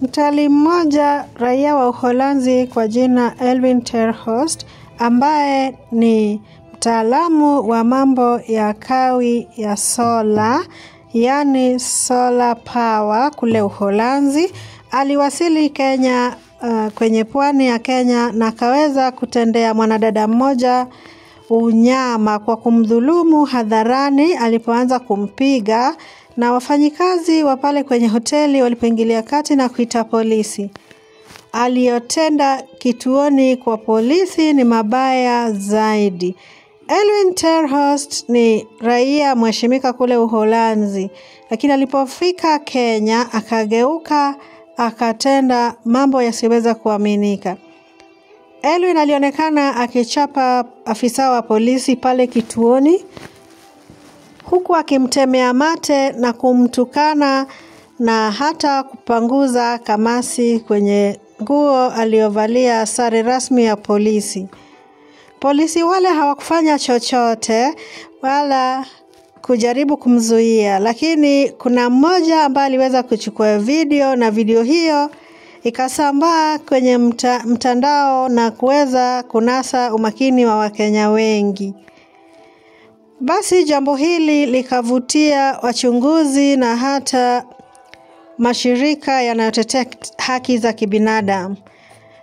Mtalii mmoja raia wa Uholanzi kwa jina Erwin ter Horst, ambaye ni mtaalamu wa mambo ya kawi ya sola, yani solar power kule Uholanzi, aliwasili Kenya kwenye pwani ya Kenya na akaweza kutendea mwanadada mmoja unyama kwa kumdhulumu hadharani alipoanza kumpiga, na wafanyikazi wa pale kwenye hoteli walipoingilia kati na kuita polisi. Aliyotenda kituoni kwa polisi ni mabaya zaidi. Erwin ter Horst ni raia mheshimika kule Uholanzi, lakini alipofika Kenya akageuka akatenda mambo yasiweza kuaminika. Erwin alionekana akichapa afisa wa polisi pale kituoni, huku akimtemea mate na kumtukana na hata kupanguza kamasi kwenye nguo aliyovalia sare rasmi ya polisi. Polisi wale hawakufanya chochote wala kujaribu kumzuia, lakini kuna mmoja ambaye aliweza kuchukua video, na video hiyo ikasambaa kwenye mtandao na kuweza kunasa umakini wa Wakenya wengi. Basi jambo hili likavutia wachunguzi na hata mashirika yanayotetea haki za kibinadamu.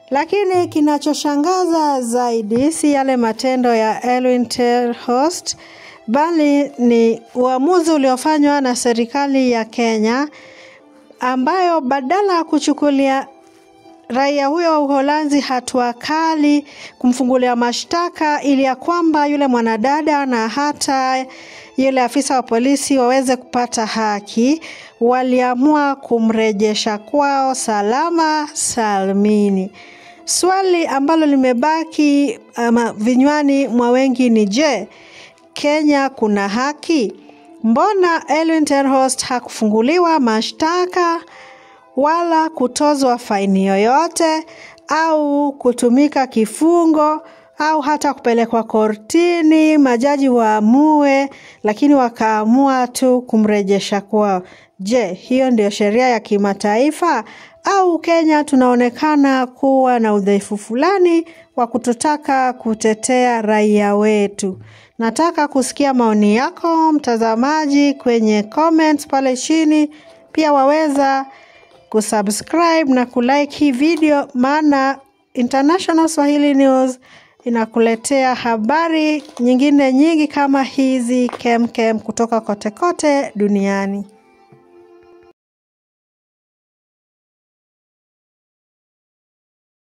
Lakini kinachoshangaza zaidi si yale matendo ya Erwin ter Horst, bali ni uamuzi uliofanywa na serikali ya Kenya, ambayo badala ya kuchukulia raia huyo wa Uholanzi hatua kali kumfungulia mashtaka ili ya kwamba yule mwanadada na hata yule afisa wa polisi waweze kupata haki, waliamua kumrejesha kwao salama salmini. Swali ambalo limebaki vinywani mwa wengi ni je, Kenya kuna haki? Mbona Erwin ter Horst hakufunguliwa mashtaka wala kutozwa faini yoyote au kutumika kifungo au hata kupelekwa kortini majaji waamue, lakini wakaamua tu kumrejesha kwao? Je, hiyo ndio sheria ya kimataifa au Kenya tunaonekana kuwa na udhaifu fulani wa kutotaka kutetea raia wetu? Nataka kusikia maoni yako mtazamaji kwenye comments pale chini. Pia waweza kusubscribe na kulike hii video, maana International Swahili News inakuletea habari nyingine nyingi kama hizi kem kutoka kote kote duniani.